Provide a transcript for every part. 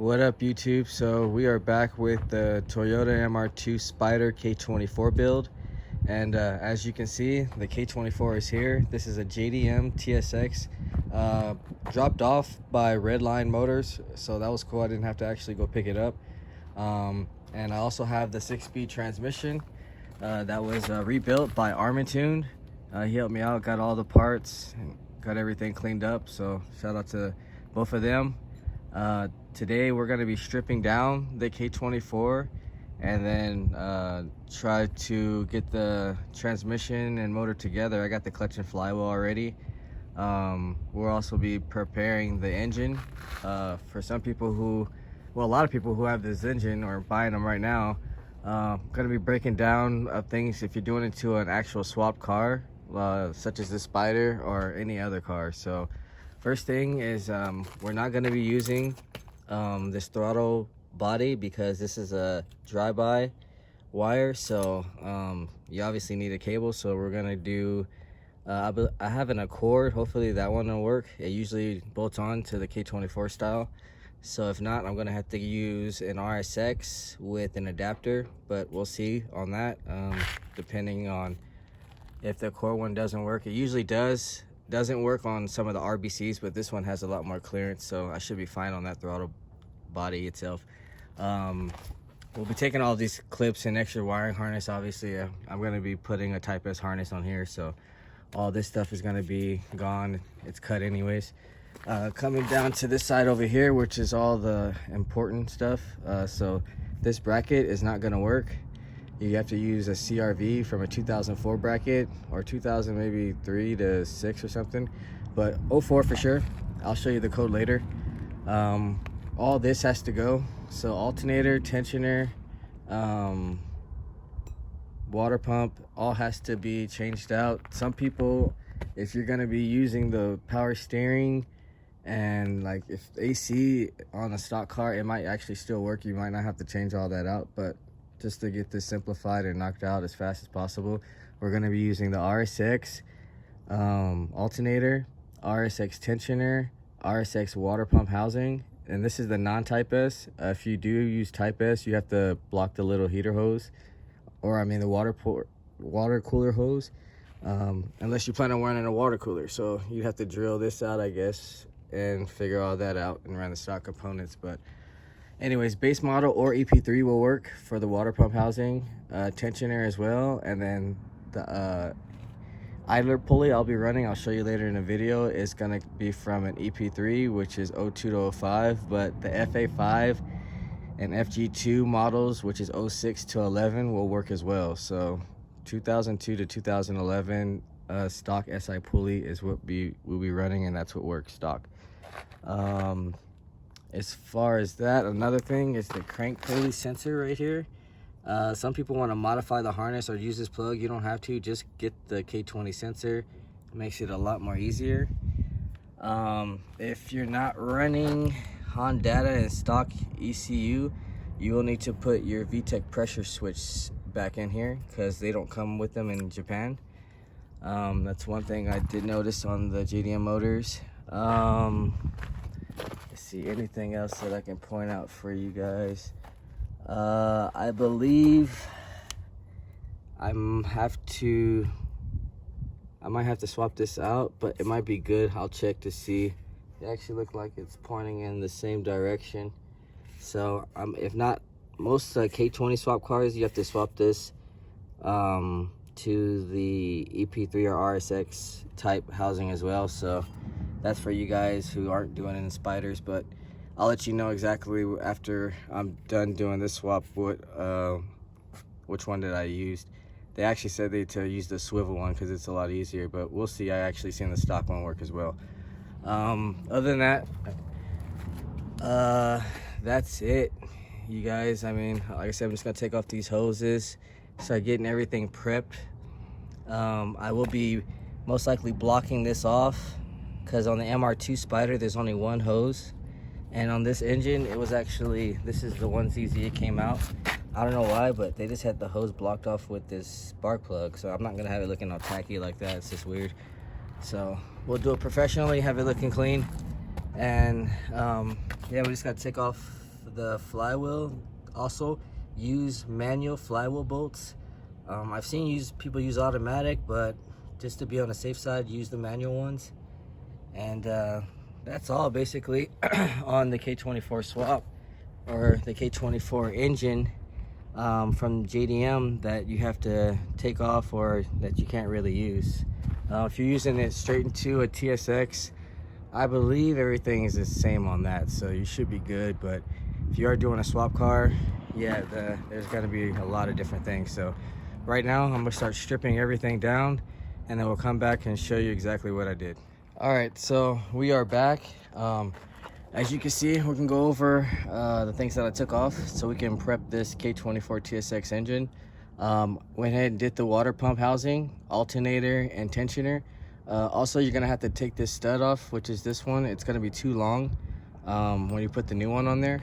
What up, YouTube? So we are back with the Toyota mr2 spyder k24 build, and as you can see, the k24 is here. This is a JDM TSX, dropped off by Redline Motors, so that was cool. I didn't have to actually go pick it up. And I also have the 6-speed transmission that was rebuilt by Armintune. He helped me out, got all the parts, and got everything cleaned up, so shout out to both of them. Today we're going to be stripping down the k24 and then try to get the transmission and motor together. I got the clutch and flywheel already. We'll also be preparing the engine for some people who, well, a lot of people who have this engine or buying them right now. Going to be breaking down things if you're doing it to an actual swap car, such as the Spyder or any other car. So first thing is we're not going to be using this throttle body because this is a drive-by wire, so you obviously need a cable. So we're going to do I have an Accord. Hopefully that one will work. It usually bolts on to the k24 style, so if not, I'm going to have to use an RSX with an adapter, but we'll see on that, depending on if the Accord one doesn't work. It usually doesn't work on some of the RBCs, but this one has a lot more clearance, so I should be fine on that throttle body itself. We'll be taking all these clips and extra wiring harness. Obviously, I'm going to be putting a Type S harness on here, so all this stuff is going to be gone. It's cut anyways. Coming down to this side over here, which is all the important stuff. So this bracket is not going to work. You have to use a CRV from a 2004 bracket, or 2000 maybe 3 to 6 or something, but 04 for sure. I'll show you the code later. All this has to go, so alternator, tensioner, water pump, all has to be changed out. Some people, if you're going to be using the power steering and like if AC on a stock car, it might actually still work. You might not have to change all that out, but just to get this simplified and knocked out as fast as possible, we're going to be using the RSX alternator, RSX tensioner, RSX water pump housing, and this is the non-Type S. If you do use Type S, you have to block the little heater hose, or I mean the water cooler hose, unless you plan on running a water cooler. So you have to drill this out, I guess, and figure all that out and run the stock components. But anyways, base model or EP3 will work for the water pump housing, tensioner as well, and then the idler pulley I'll be running, I'll show you later in the video, is going to be from an EP3, which is 02 to 05, but the FA5 and FG2 models, which is 06 to 11, will work as well. So 2002 to 2011 stock SI pulley is what we'll be running, and that's what works stock. As far as that, another thing is the crank pulley sensor right here. Some people want to modify the harness or use this plug. You don't have to. Just get the K20 sensor. It makes it a lot more easier. If you're not running Honda and stock ECU, you will need to put your VTEC pressure switch back in here because they don't come with them in Japan. That's one thing I did notice on the JDM motors. Let's see, anything else that I can point out for you guys? I believe I might have to swap this out, but it might be good. I'll check to see. It actually looked like it's pointing in the same direction. So if not, most K20 swap cars, you have to swap this to the EP3 or RSX type housing as well. So that's for you guys who aren't doing it in Spyders, but I'll let you know exactly after I'm done doing this swap which one that I used. They actually said to use the swivel one because it's a lot easier, but we'll see. I actually seen the stock one work as well. Other than that, that's it, you guys. I mean, like I said, I'm just gonna take off these hoses, start getting everything prepped. I will be most likely blocking this off because on the mr2 Spyder there's only one hose, and on this engine it was actually, this is the onesie it came out. I don't know why, but they just had the hose blocked off with this spark plug, so I'm not gonna have it looking all tacky like that. It's just weird. So we'll do it professionally, have it looking clean, and yeah, we just gotta take off the flywheel, also use manual flywheel bolts. I've seen people use automatic, but just to be on the safe side, use the manual ones. And that's all basically on the K24 swap, or the K24 engine from JDM, that you have to take off or that you can't really use. If you're using it straight into a TSX, I believe everything is the same on that, so you should be good. But if you are doing a swap car, yeah, there's going to be a lot of different things. So right now I'm gonna start stripping everything down, and then we'll come back and show you exactly what I did. All right, so we are back. As you can see, we can go over the things that I took off so we can prep this K24 TSX engine. Went ahead and did the water pump housing, alternator, and tensioner. Also, you're gonna have to take this stud off, which is this one. It's gonna be too long when you put the new one on there.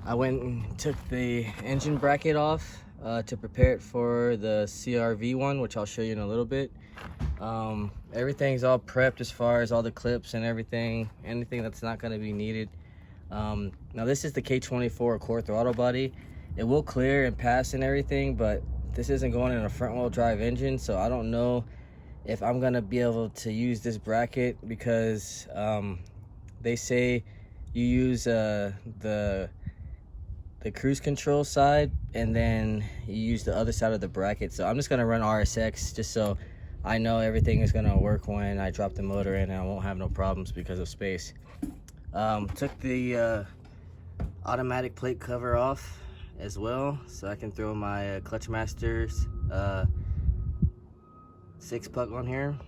I went and took the engine bracket off to prepare it for the CRV one, which I'll show you in a little bit. Everything's all prepped as far as all the clips and everything, anything that's not going to be needed. Now this is the K24 core throttle body. It will clear and pass and everything, but this isn't going in a front wheel drive engine, so I don't know if I'm going to be able to use this bracket, because they say you use the cruise control side and then you use the other side of the bracket. So I'm just going to run RSX just so I know everything is going to work when I drop the motor in, and I won't have no problems because of space. Took the automatic plate cover off as well, so I can throw my Clutch Masters 6-puck on here.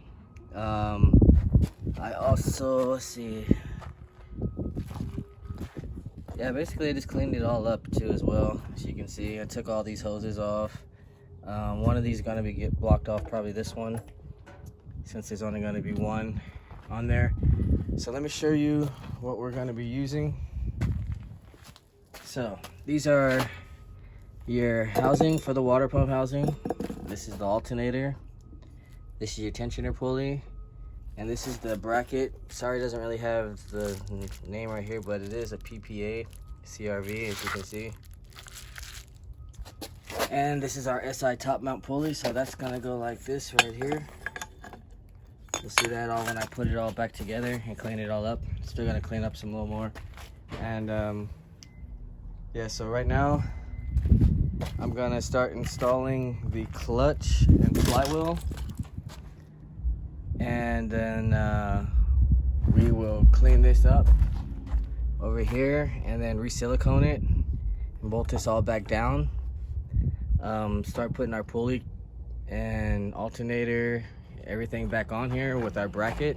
I also, let's see, yeah, basically I just cleaned it all up too as well. As you can see, I took all these hoses off. One of these is gonna be get blocked off, probably this one, since there's only gonna be one on there. So let me show you what we're gonna be using. So these are your housing for the water pump housing. This is the alternator. This is your tensioner pulley. And this is the bracket. Sorry, it doesn't really have the name right here, but it is a PPA CRV, as you can see. And this is our SI top mount pulley, so that's gonna go like this right here. You'll see that all when I put it all back together and clean it all up. Still gonna clean up some little more. And yeah, so right now I'm gonna start installing the clutch and flywheel, and then we will clean this up over here and then re-silicone it and bolt this all back down. Start putting our pulley and alternator, everything back on here with our bracket,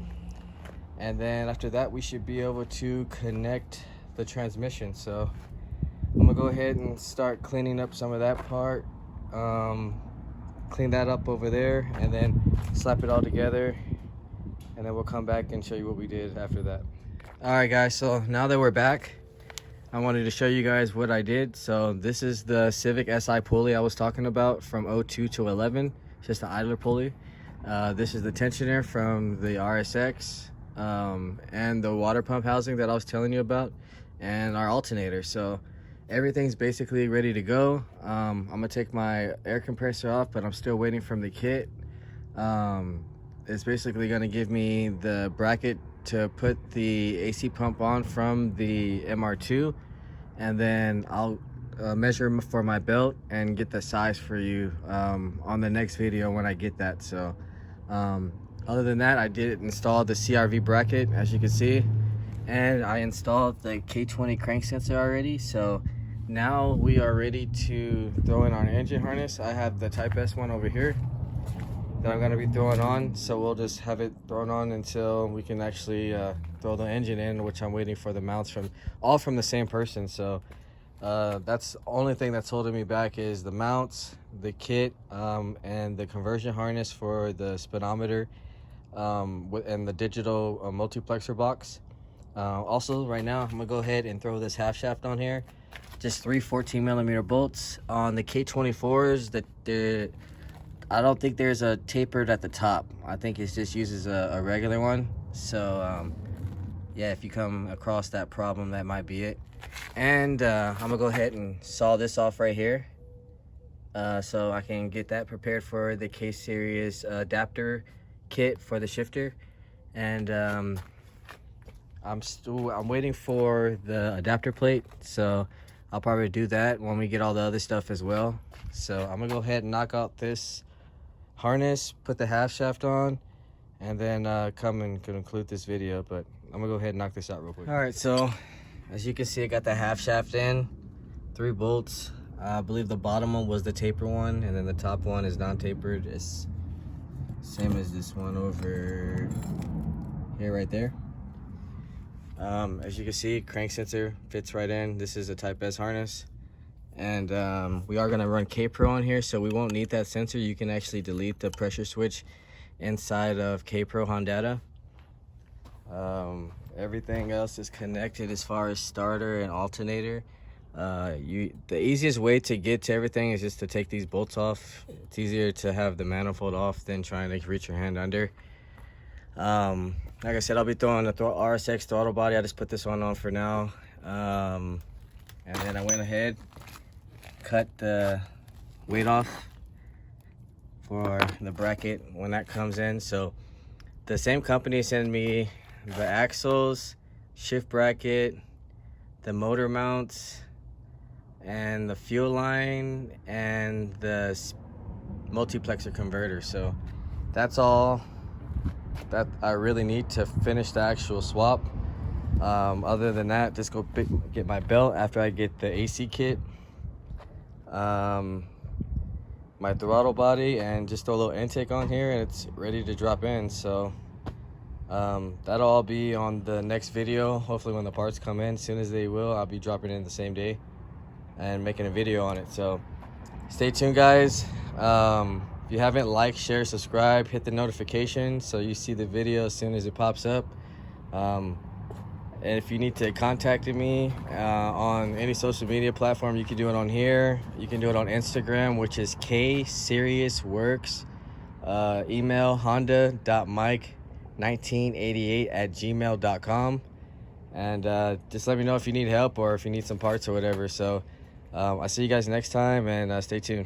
and then after that we should be able to connect the transmission. So I'm gonna go ahead and start cleaning up some of that part, clean that up over there, and then slap it all together, and then we'll come back and show you what we did after that. All right guys, so now that we're back, I wanted to show you guys what I did. So this is the Civic SI pulley I was talking about from 02 to 11. It's just an idler pulley. This is the tensioner from the RSX, and the water pump housing that I was telling you about, and our alternator. So everything's basically ready to go. I'm gonna take my air compressor off, but I'm still waiting from the kit. It's basically gonna give me the bracket to put the AC pump on from the MR2, and then I'll measure for my belt and get the size for you on the next video when I get that. So other than that, I did install the CRV bracket, as you can see, and I installed the K20 crank sensor already. So now we are ready to throw in our engine harness. I have the Type S one over here that I'm going to be throwing on, so we'll just have it thrown on until we can actually throw the engine in, which I'm waiting for the mounts from the same person. So that's the only thing that's holding me back is the mounts, the kit, and the conversion harness for the speedometer, and the digital multiplexer box. Also right now I'm gonna go ahead and throw this half shaft on here, just 3 14mm bolts on the K24s. I don't think there's a tapered at the top. I think it just uses a regular one. So yeah, if you come across that problem, that might be it. And I'm gonna go ahead and saw this off right here, so I can get that prepared for the K series adapter kit for the shifter. And I'm waiting for the adapter plate, so I'll probably do that when we get all the other stuff as well. So I'm gonna go ahead and knock out this harness, put the half shaft on, and then come and conclude this video. But I'm gonna go ahead and knock this out real quick. All right, so as you can see, I got the half shaft in, 3 bolts. I believe the bottom one was the taper one, and then the top one is non-tapered. It's same as this one over here, right there. As you can see, crank sensor fits right in. This is a Type S harness, and we are gonna run K-Pro on here, so we won't need that sensor. You can actually delete the pressure switch inside of K-Pro Honda. Everything else is connected as far as starter and alternator. The easiest way to get to everything is just to take these bolts off. It's easier to have the manifold off than trying to reach your hand under. Like I said, I'll be throwing the RSX throttle body. I just put this one on for now. And then I went ahead, cut the weight off for the bracket when that comes in. So the same company sent me the axles, shift bracket, the motor mounts, and the fuel line, and the multiplexer converter. So that's all that I really need to finish the actual swap. Other than that, just go get my belt after I get the AC kit, my throttle body, and just throw a little intake on here, and it's ready to drop in. So that'll all be on the next video. Hopefully when the parts come in, as soon as they will, I'll be dropping it in the same day and making a video on it. So stay tuned, guys. If you haven't liked, share, subscribe, hit the notification so you see the video as soon as it pops up. And if you need to contact me on any social media platform, you can do it on here. You can do it on Instagram, which is KSeriousWorks. Email honda.mike1988@gmail.com. And just let me know if you need help or if you need some parts or whatever. So I'll see you guys next time, and stay tuned.